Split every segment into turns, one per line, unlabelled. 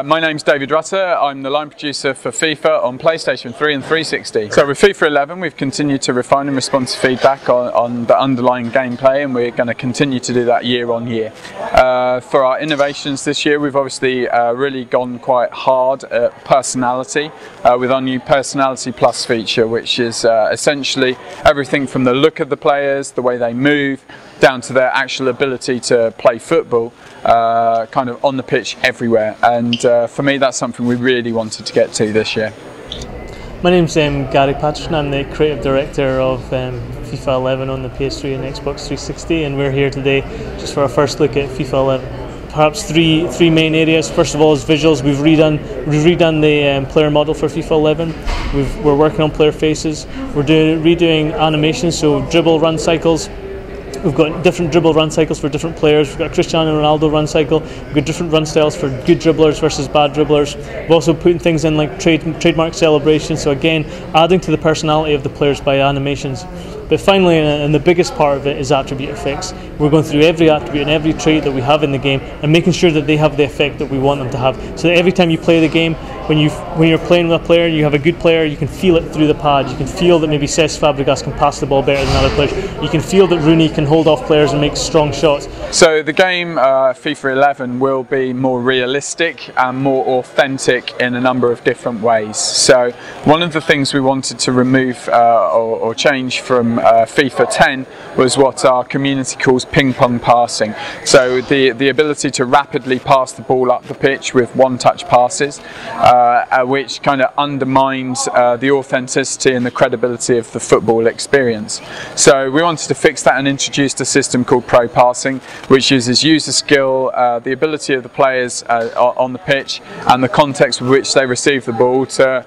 My name's David Rutter. I'm the line producer for FIFA on PlayStation 3 and 360. So with FIFA 11 we've continued to refine and respond to feedback on the underlying gameplay, and we're going to continue to do that year on year. For our innovations this year we've obviously really gone quite hard at personality with our new Personality Plus feature, which is essentially everything from the look of the players, the way they move, down to their actual ability to play football kind of on the pitch everywhere, and for me that's something we really wanted to get to this year.
My name's Gary Patterson. I'm the creative director of FIFA 11 on the PS3 and Xbox 360, and we're here today just for our first look at FIFA 11. Perhaps three main areas. First of all is visuals. We've redone the player model for FIFA 11. We're working on player faces. We're redoing animations, so dribble run cycles. We've got different dribble run cycles for different players. We've got a Cristiano Ronaldo run cycle. We've got different run styles for good dribblers versus bad dribblers. We've also put things in like trademark celebration, so again adding to the personality of the players by animations. But finally, and the biggest part of it, is attribute effects. We're going through every attribute and every trait that we have in the game and making sure that they have the effect that we want them to have. So that every time you play the game, when you're playing with a player, you have a good player, you can feel it through the pad. You can feel that maybe Cesc Fabregas can pass the ball better than other players. You can feel that Rooney can hold off players and make strong shots.
So the game FIFA 11 will be more realistic and more authentic in a number of different ways. So one of the things we wanted to remove or change from FIFA 10 was what our community calls ping pong passing. So the ability to rapidly pass the ball up the pitch with one-touch passes, which kind of undermines the authenticity and the credibility of the football experience. So we wanted to fix that and introduced a system called pro passing, which uses user skill, the ability of the players on the pitch and the context with which they receive the ball to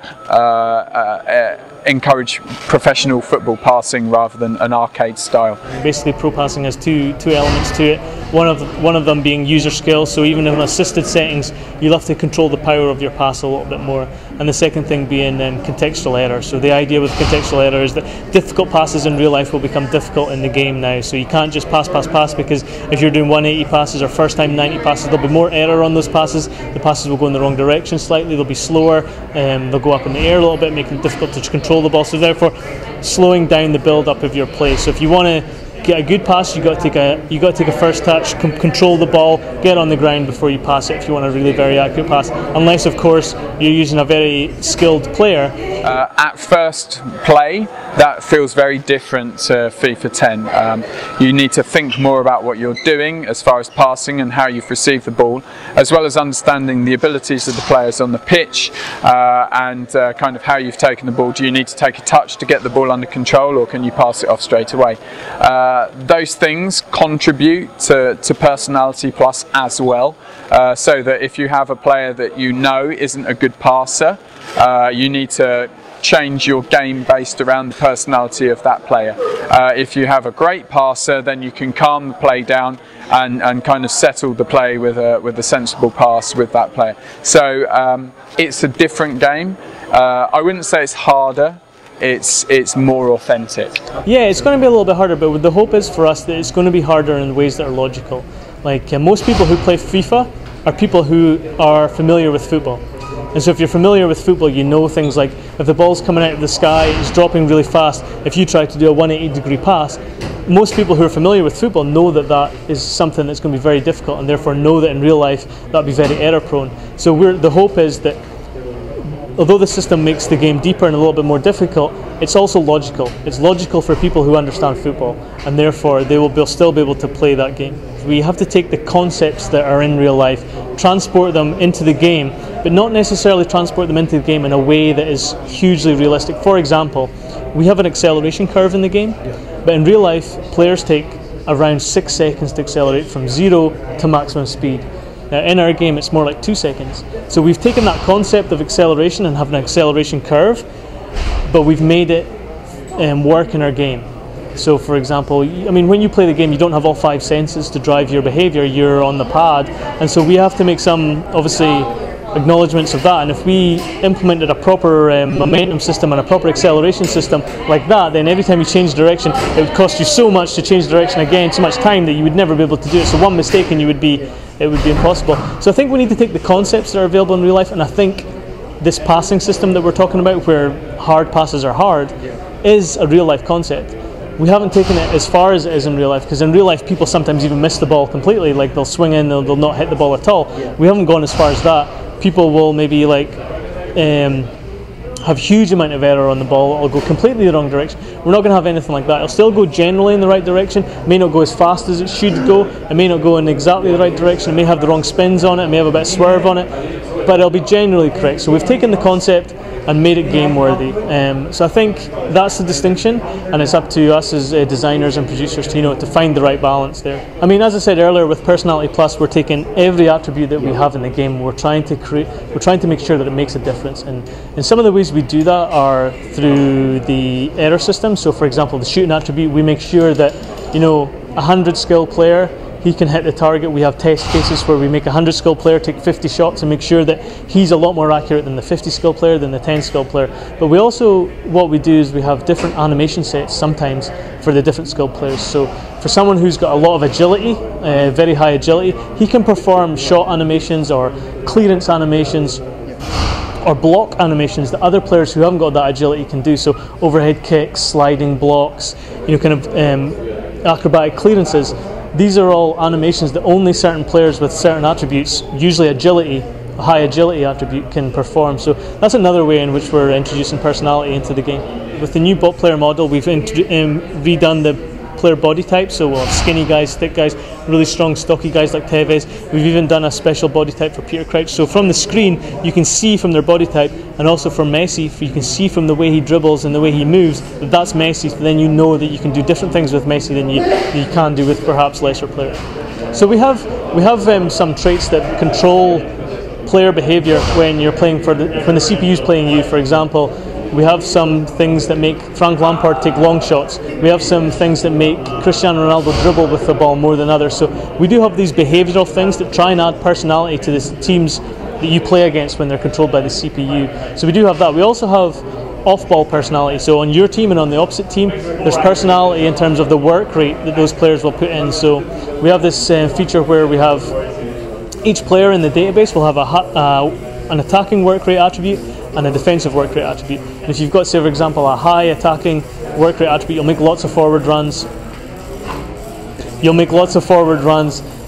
encourage professional football passing rather than an arcade style.
Basically, pro passing has two elements to it. One of them being user skill, so even in assisted settings you'll have to control the power of your pass a little bit more, and the second thing being contextual error. So the idea with contextual error is that difficult passes in real life will become difficult in the game now, so you can't just pass, because if you're doing 180 passes or first time 90 passes, there'll be more error on those passes. The passes will go in the wrong direction slightly, they'll be slower, they'll go up in the air a little bit, making it difficult to control the ball, so therefore slowing down the build up of your play. So if you want to get a good pass, you got to take a first touch, control the ball, get on the ground before you pass it if you want a really very accurate pass, unless of course you're using a very skilled player.
At first play that feels very different to FIFA 10. You need to think more about what you're doing as far as passing and how you've received the ball, as well as understanding the abilities of the players on the pitch and kind of how you've taken the ball. Do you need to take a touch to get the ball under control, or can you pass it off straight away? Those things contribute to Personality Plus as well, so that if you have a player that you know isn't a good passer, you need to change your game based around the personality of that player. If you have a great passer, then you can calm the play down and kind of settle the play with a sensible pass with that player. So it's a different game. I wouldn't say it's harder. It's more authentic.
Yeah, it's going to be a little bit harder, but the hope is for us that it's going to be harder in ways that are logical. Like most people who play FIFA are people who are familiar with football. And so if you're familiar with football, you know things like if the ball's coming out of the sky, it's dropping really fast, if you try to do a 180-degree pass, most people who are familiar with football know that that is something that's going to be very difficult, and therefore know that in real life that'll be very error prone. So the hope is that although the system makes the game deeper and a little bit more difficult, it's also logical. It's logical for people who understand football, and therefore they will still be able to play that game. We have to take the concepts that are in real life, transport them into the game, but not necessarily transport them into the game in a way that is hugely realistic. For example, we have an acceleration curve in the game, but in real life players take around 6 seconds to accelerate from 0 to maximum speed. Now in our game it's more like 2 seconds. So we've taken that concept of acceleration and having an acceleration curve, but we've made it work in our game. So for example, I mean, when you play the game you don't have all 5 senses to drive your behaviour, you're on the pad, and so we have to make some, obviously, acknowledgements of that, and if we implemented a proper momentum system and a proper acceleration system like that, then every time you change direction it would cost you so much to change direction again, so much time that you would never be able to do it. So one mistake and you would be it would be impossible. So I think we need to take the concepts that are available in real life, and I think this passing system that we're talking about, where hard passes are hard, is a real life concept. We haven't taken it as far as it is in real life, because in real life people sometimes even miss the ball completely, like they'll swing in, they'll not hit the ball at all. We haven't gone as far as that. People will maybe like have huge amount of error on the ball, it'll go completely the wrong direction. We're not going to have anything like that. It'll still go generally in the right direction, it may not go as fast as it should go, it may not go in exactly the right direction, it may have the wrong spins on it, it may have a bit of swerve on it, but it'll be generally correct. So we've taken the concept and made it game worthy. So I think that's the distinction, and it's up to us as designers and producers to to find the right balance there. I mean, as I said earlier, with Personality Plus, we're taking every attribute that we have in the game. We're trying to make sure that it makes a difference, and some of the ways we do that are through the error system. So, for example, the shooting attribute, we make sure that 100 skill player, he can hit the target. We have test cases where we make a 100 skill player take 50 shots and make sure that he's a lot more accurate than the 50 skill player, than the 10 skill player. But we also, what we do is we have different animation sets sometimes for the different skill players. So for someone who's got a lot of agility, very high agility, he can perform shot animations or clearance animations or block animations that other players who haven't got that agility can do. So overhead kicks, sliding blocks, acrobatic clearances. These are all animations that only certain players with certain attributes, usually agility, a high agility attribute, can perform. So that's another way in which we're introducing personality into the game. With the new bot player model, we've redone the player body type, so we'll have skinny guys, thick guys, really strong stocky guys like Tevez. We've even done a special body type for Peter Crouch. So from the screen you can see from their body type, and also from Messi, you can see from the way he dribbles and the way he moves that that's Messi. So then you know that you can do different things with Messi than you can do with perhaps lesser players. So we have some traits that control player behavior when you're playing when the CPU is playing you. For example, we have some things that make Frank Lampard take long shots. We have some things that make Cristiano Ronaldo dribble with the ball more than others. So we do have these behavioural things that try and add personality to the teams that you play against when they're controlled by the CPU. So we do have that. We also have off-ball personality. So on your team and on the opposite team, there's personality in terms of the work rate that those players will put in. So we have this feature where we have each player in the database will have an attacking work rate attribute and a defensive work rate attribute. And if you've got, say for example, a high attacking work rate attribute, you'll make lots of forward runs.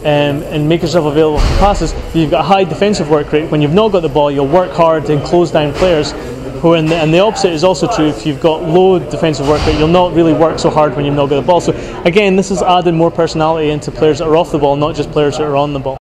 And make yourself available for passes. If you've got a high defensive work rate, when you've not got the ball, you'll work hard and close down players. And the opposite is also true. If you've got low defensive work rate, you'll not really work so hard when you've not got the ball. So again, this is adding more personality into players that are off the ball, not just players that are on the ball.